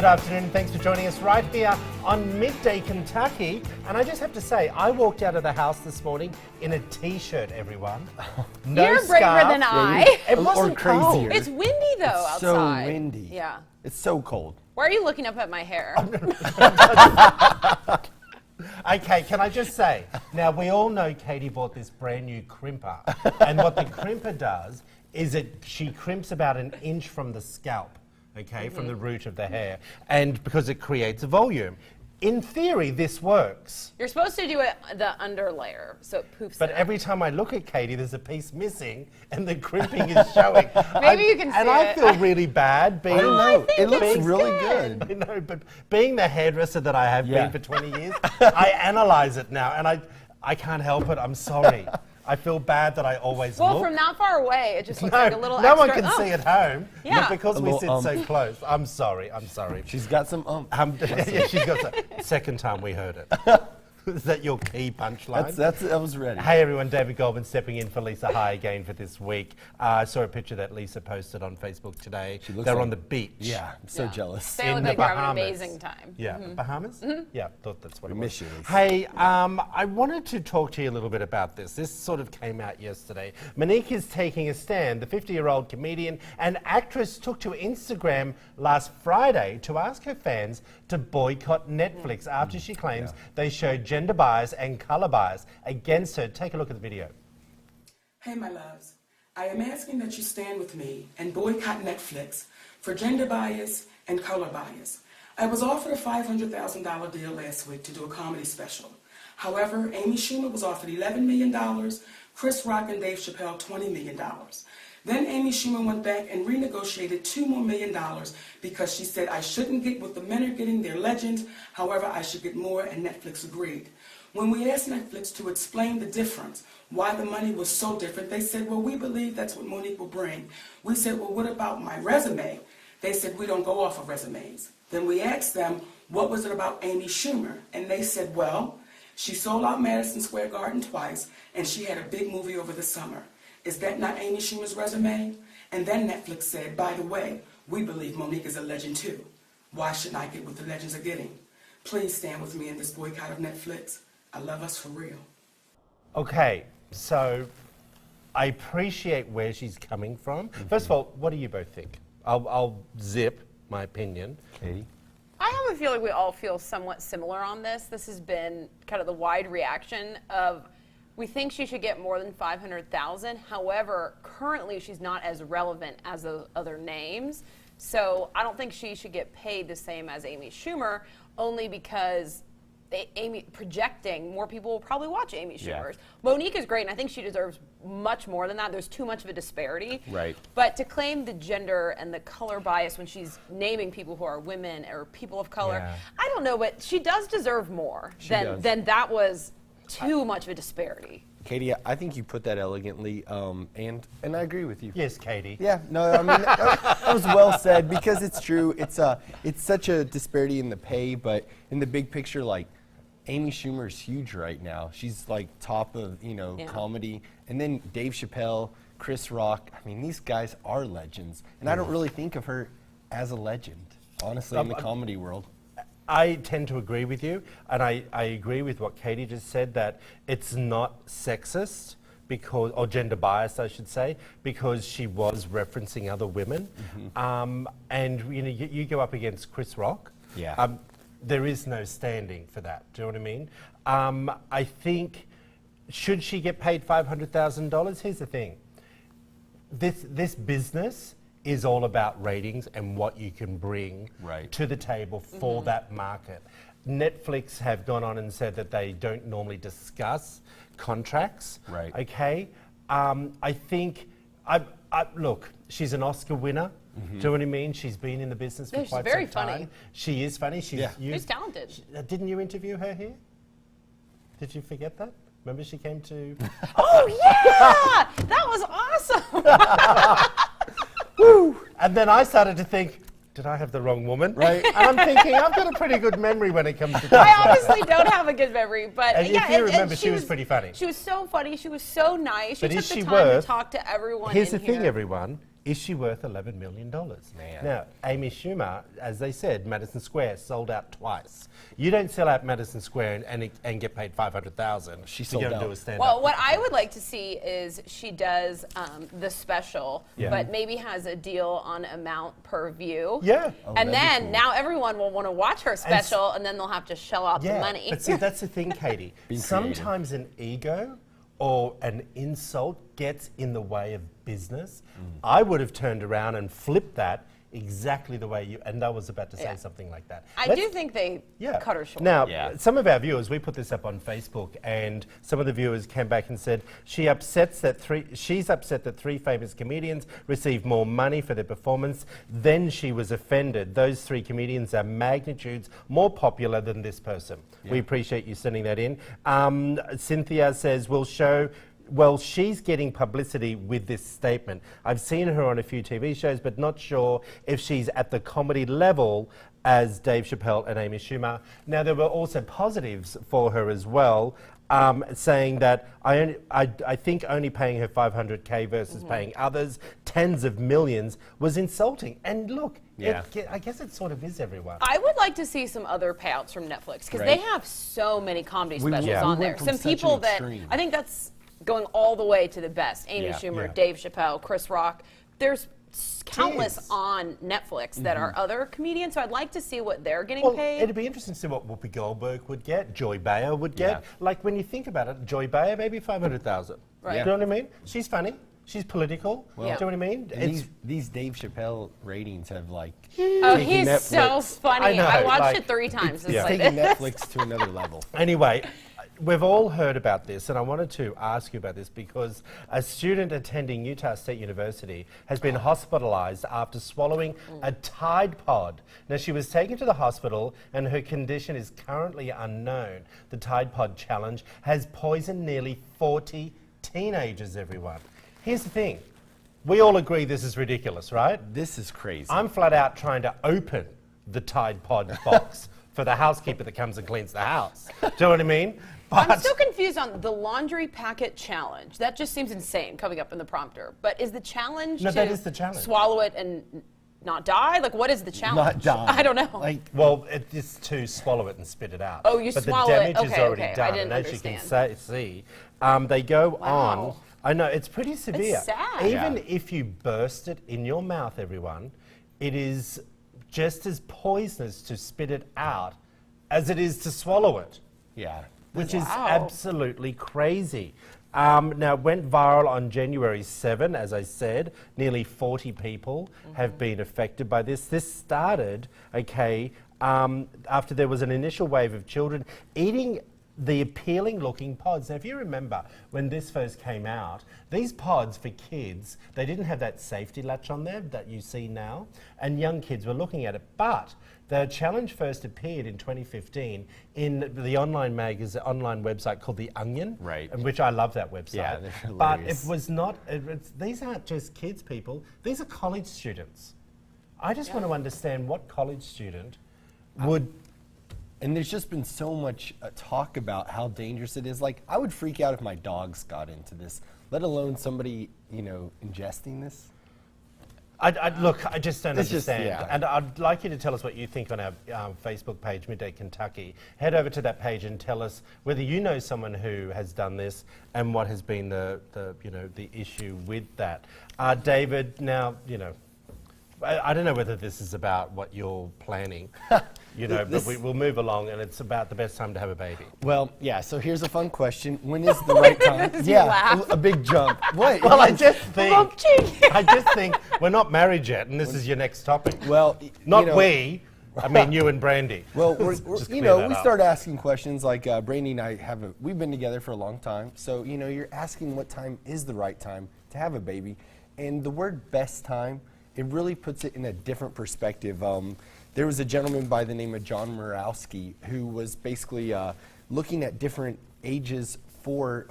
Good afternoon. Thanks for joining us right here on Midday Kentucky. And I just have to say, I walked out of the house this morning in a T-shirt, everyone. No You're braver scarf. than I. It wasn't cold. It's windy though outside. So windy. Yeah. It's so cold. Why are you looking up at my hair? Okay, can I just say, now we all know Katie bought this brand new crimper. And what the crimper does is she crimps about an inch from the scalp, okay, from the root of the hair. And because it creates a volume. In theory, this works. You're supposed to do it the under layer, so it poofs But it every time I look at Katie, there's a piece missing, and the crimping is showing. Maybe you can see And I it. feel really bad being. I don't know. It looks it's really good. good. You know, but being the hairdresser that I have Yeah. been for 20 years, I analyze it now, and I can't help it. I'm sorry. I feel bad that I always Well, look. from that far away, it just looks No, like a little no extra. one can see at home. Yeah. But because A we little, sit so close, I'm sorry. I'm sorry. She's got some Yeah, she's got the second time we heard it. Is that your key punchline? I was ready. Hey everyone, David Goldman stepping in for Lisa High again for this week. I saw a picture that Lisa posted on Facebook today. She looks They're like- on the beach. Yeah, I'm so Yeah. jealous. They in look the like they're having an Bahamas. amazing time. Yeah, Bahamas? Yeah, thought that's what We it was. miss you, Lisa. Hey, I wanted to talk to you a little bit about this. This sort of came out yesterday. Monique is taking a stand. The 50-year-old comedian and actress took to Instagram last Friday to ask her fans to boycott Netflix after she claims they showed gender bias and colour bias against her. Take a look at the video. Hey, my loves. I am asking that you stand with me and boycott Netflix for gender bias and color bias. I was offered a $500,000 deal last week to do a comedy special. However, Amy Schumer was offered $11 million, Chris Rock and Dave Chappelle $20 million. Then Amy Schumer went back and renegotiated $2 more million because she said I shouldn't get what the men are getting, they're legends, however I should get more, and Netflix agreed. When we asked Netflix to explain the difference, why the money was so different, they said, well, we believe that's what Monique will bring. We said, well, what about my resume? They said, we don't go off of resumes. Then we asked them, what was it about Amy Schumer? And they said, well, she sold out Madison Square Garden twice, and she had a big movie over the summer. Is that not Amy Schumer's resume? And then Netflix said, by the way, we believe Monique is a legend too. Why shouldn't I get what the legends are getting? Please stand with me in this boycott of Netflix. I love us for real. Okay, so I appreciate where she's coming from. First of all, what do you both think? I'll zip my opinion. Katie? I have a feeling we all feel somewhat similar on this. This has been kind of the wide reaction of we think she should get more than $500,000. However, currently she's not as relevant as those other names. So I don't think she should get paid the same as Amy Schumer, only because Amy projecting, more people will probably watch Amy Schumer's. Yeah. Monique is great, and I think she deserves much more than that. There's too much of a disparity. Right. But to claim the gender and the color bias when she's naming people who are women or people of color, Yeah. I don't know, but she does deserve more does. than that was too much of a disparity. Katie, I think you put that elegantly, and I agree with you. Yes, Katie. Yeah, no, I mean, that was well said because it's true. It's such a disparity in the pay, but in the big picture, like, Amy Schumer's huge right now. She's like top of, Yeah. comedy. And then Dave Chappelle, Chris Rock. I mean, these guys are legends. And I don't really think of her as a legend, honestly, in the comedy world. I tend to agree with you, and I agree with what Katie just said, that it's not sexist, because, or gender biased, I should say, because she was referencing other women. And you go up against Chris Rock. Yeah. There is no standing for that. Do you know what I mean? I think, should she get paid $500,000? Here's the thing. This business is all about ratings and what you can bring Right. to the table for that market. Netflix have gone on and said that they don't normally discuss contracts. Right. Okay. I think, look, she's an Oscar winner. Do you know what I mean? She's been in the business for Yeah, she's quite very some time. funny. She is funny. Yeah. She's talented. Didn't you interview her here? Did you forget that? Remember she came to... Oh, yeah! That was awesome! And then I started to think, did I have the wrong woman? Right. And I'm thinking, I've got a pretty good memory when it comes to things I like that. honestly don't have a good memory, but And yeah, if you remember, she was pretty funny. She was so funny. She was so nice. She But took is the she time worth- to talk to everyone. Here's in the thing, here. everyone. Is she worth $11 million? Man. Now, Amy Schumer, as they said, Madison Square sold out twice. You don't sell out Madison Square and get paid $500,000. She to sold go and out. do a stand-up. Well, what I would like to see is she does the special, Yeah. but maybe has a deal on amount per view. Yeah. Oh, And that'd be then cool. now everyone will want to watch her special, and then they'll have to shell out the money. But see, that's the thing, Katie. Being Sometimes an ego or an insult gets in the way of business. I would have turned around and flipped that exactly the way you, and I was about to say Yeah. something like that. I Let's- do think they cut her short. Now, Yeah. some of our viewers, we put this up on Facebook, and some of the viewers came back and said she's upset that three famous comedians received more money for their performance. Then she was offended. Those three comedians are magnitudes more popular than this person. We appreciate you sending that in. Cynthia says, well, she's getting publicity with this statement. I've seen her on a few TV shows, but not sure if she's at the comedy level as Dave Chappelle and Amy Schumer. Now, there were also positives for her as well, saying that I think only paying her $500K versus paying others tens of millions was insulting. And look, Yeah. I guess it sort of is everyone. I would like to see some other payouts from Netflix because they Right. have so many comedy We- specials yeah. on we there. went from Some such an people that extreme. I think that's going all the way to the best. Amy Yeah. Schumer, Yeah. Dave Chappelle, Chris Rock. There's countless Tears. on Netflix that are other comedians. So I'd like to see what they're getting Well, paid. it'd be interesting to see what Whoopi Goldberg would get, Joy Bayer would get. Yeah. Like when you think about it, Joy Bayer maybe 500,000. Right. Do you know what I mean? She's funny. She's political. Yeah. Do you know what I mean? And these Dave Chappelle ratings have like Oh, taken he's so Netflix- funny. I I, know, watched like, it 3 times. It's yeah. like taking this. Netflix to another level. Anyway, we've all heard about this, and I wanted to ask you about this because a student attending Utah State University has been hospitalized after swallowing a Tide Pod. Now, she was taken to the hospital, and her condition is currently unknown. The Tide Pod challenge has poisoned nearly 40 teenagers, everyone. Here's the thing. We all agree this is ridiculous, right? This is crazy. I'm flat out trying to open the Tide Pod box for the housekeeper that comes and cleans the house. Do you know what I mean? I'm still confused on the laundry packet challenge. That just seems insane coming up in the prompter. But is the challenge No, to that is the challenge. swallow it and not die? Like, what is the challenge? Not die. I don't know. Like, Well, it's to swallow it and spit it out. Oh, you but swallow the it. damage is Okay, already okay. I done, didn't and as you can understand. see, they go on. Wow. I know it's pretty severe. sad. Even Yeah. if you burst it in your mouth, everyone, it is just as poisonous to spit it out as it is to swallow it, yeah. which is Wow. absolutely crazy. Now, it went viral on January 7, as I said. Nearly 40 people have been affected by this. This started, after there was an initial wave of children eating the appealing-looking pods. Now, if you remember, when this first came out, these pods for kids, they didn't have that safety latch on there that you see now, and young kids were looking at it. But the challenge first appeared in 2015 in the online website called The Onion, Right. and which I love that website. Yeah, they're but hilarious. it was not. These aren't just kids, people. These are college students. I just want to understand what college student would. And there's just been so much talk about how dangerous it is. Like, I would freak out if my dogs got into this, let alone somebody, ingesting this. Look, I just don't It's just- understand. yeah. And I'd like you to tell us what you think on our Facebook page, Midday Kentucky. Head over to that page and tell us whether you know someone who has done this and what has been the issue with that. David, now, I don't know whether this is about what you're planning, but we'll move along, and it's about the best time to have a baby. Well, yeah, so here's a fun question. When is the right time? You laugh. a big jump. What? Well, I Yes. just think we're not married yet, and this is your next topic. Well, Not we. I mean, you and Brandy. Well, Just clear that we up. start asking questions like Brandy and I we've been together for a long time. So, you're asking what time is the right time to have a baby. And the word best time, it really puts it in a different perspective. There was a gentleman by the name of John Murawski who was basically looking at different ages for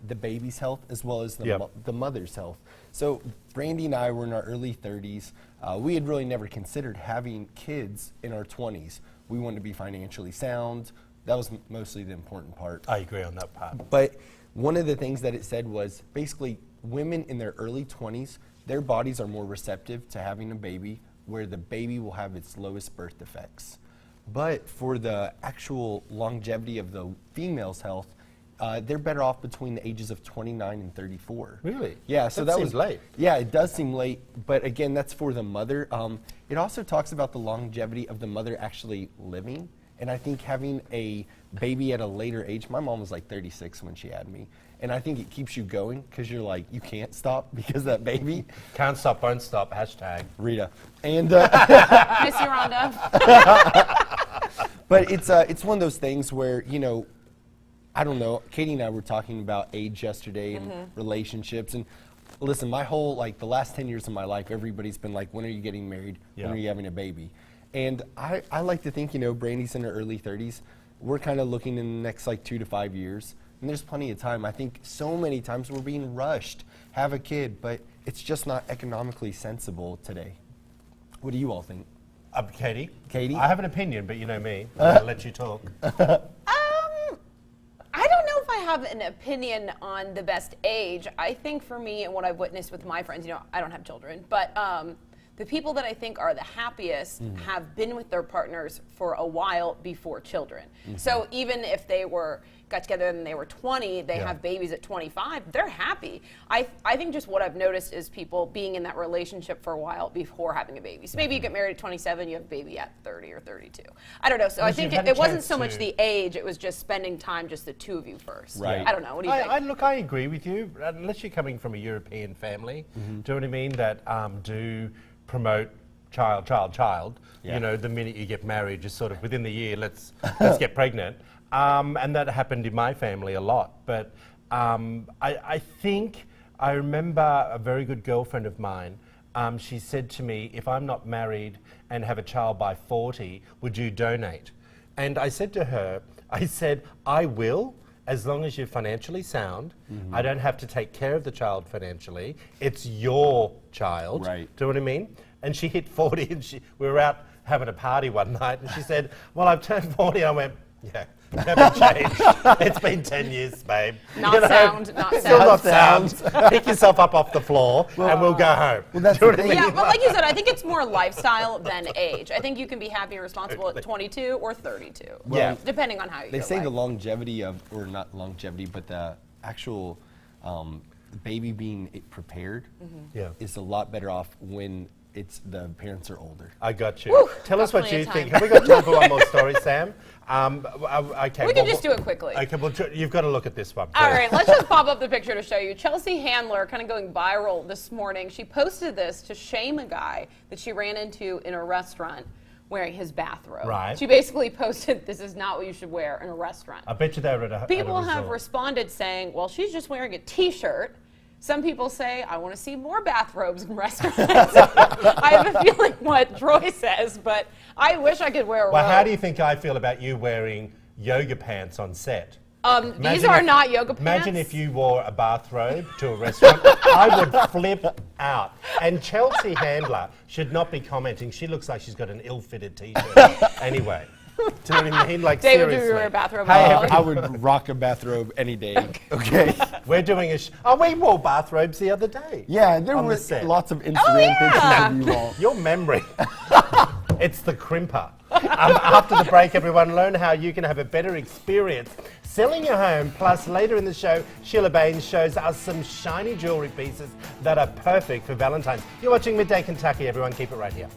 the baby's health as well as the mother's health. So Brandy and I were in our early 30s. We had really never considered having kids in our 20s. We wanted to be financially sound. That was mostly the important part. I agree on that part. But one of the things that it said was basically women in their early 20s, their bodies are more receptive to having a baby, where the baby will have its lowest birth defects. But for the actual longevity of the female's health, they're better off between the ages of 29 and 34. Really? Yeah, so That that seems was late. Yeah, it does seem late, but again, that's for the mother. It also talks about the longevity of the mother actually living, and I think having a baby at a later age, my mom was like 36 when she had me, and I think it keeps you going because you're like, you can't stop because of that baby. Can't stop, won't stop, hashtag. Rita. And Miss you, Rhonda. but it's one of those things where, you know, I don't know, Katie and I were talking about age yesterday and relationships, and listen, my whole, like, the last 10 years of my life, everybody's been like, when are you getting married? Yeah. When are you having a baby? And I like to think, you know, Brandy's in her early 30s. We're kind of looking in the next, like, 2 to 5 years, and there's plenty of time. I think so many times we're being rushed, have a kid, but it's just not economically sensible today. What do you all think? Katie? Katie? I have an opinion, but you know me. I'll let you talk. I don't know if I have an opinion on the best age. I think for me and what I've witnessed with my friends, you know, I don't have children, but the people that I think are the happiest have been with their partners for a while before children. So even if they got together and they were 20, they Yeah. have babies at 25, they're happy. I think just what I've noticed is people being in that relationship for a while before having a baby. So maybe you get married at 27, you have a baby at 30 or 32. I don't know. So I Because think you've had a it wasn't chance so much to- the age, it was just spending time, just the two of you first. Right. I don't know. What do you think? Look, I agree with you. Unless you're coming from a European family, do you know what I mean? That do promote child. Yeah. You know, the minute you get married, just sort of within the year, let's get pregnant. And that happened in my family a lot. But I think I remember a very good girlfriend of mine. She said to me, if I'm not married and have a child by 40, would you donate? And I said to her, I will, as long as you're financially sound. I don't have to take care of the child financially. It's your child. Right. Do you know what I mean? And she hit 40 and we were out having a party one night and she said, well, I've turned 40. I went, yeah, haven't changed. It's been 10 years, babe. Not sound, not Still sound. not sound. Pick yourself up off the floor and we'll go home. Well, that's Do you know the what I thing. mean? Yeah, but like you said, I think it's more lifestyle than age. I think you can be happy and responsible at 22 or 32. Yeah. Depending on how you They go say life. the longevity of, or not longevity, but the actual baby being prepared Yeah. is a lot better off when the parents are older. I got you. Whew, Tell us got what plenty you of think. time. Have we got time for one more story, Sam? Okay. We can just do it quickly. Okay, well, you've got to look at this one. All please. right, let's just pop up the picture to show you. Chelsea Handler, kind of going viral this morning. She posted this to shame a guy that she ran into in a restaurant wearing his bathrobe. Right. She basically posted, this is not what you should wear in a restaurant. I bet you they were at a People at a have resort. responded saying, well, she's just wearing a t-shirt. Some people say, I want to see more bathrobes in restaurants. I have a feeling what Troy says, but I wish I could wear a Well, robe. how do you think I feel about you wearing yoga pants on set? These Imagine are if- not yoga pants. Imagine if you wore a bathrobe to a restaurant. I would flip out. And Chelsea Handler should not be commenting. She looks like she's got an ill-fitted t-shirt. Anyway, do you know what I mean? Like, David, do seriously. you wear a bathrobe? Hey, at all? I would rock a bathrobe any day. Okay. We're doing we wore bathrobes the other day. Yeah, there On the were set. lots of Instagram pictures of you all. Your memory. It's the crimper. After the break, everyone, learn how you can have a better experience selling your home. Plus, later in the show, Sheila Baines shows us some shiny jewelry pieces that are perfect for Valentine's. You're watching Midday Kentucky, everyone. Keep it right here.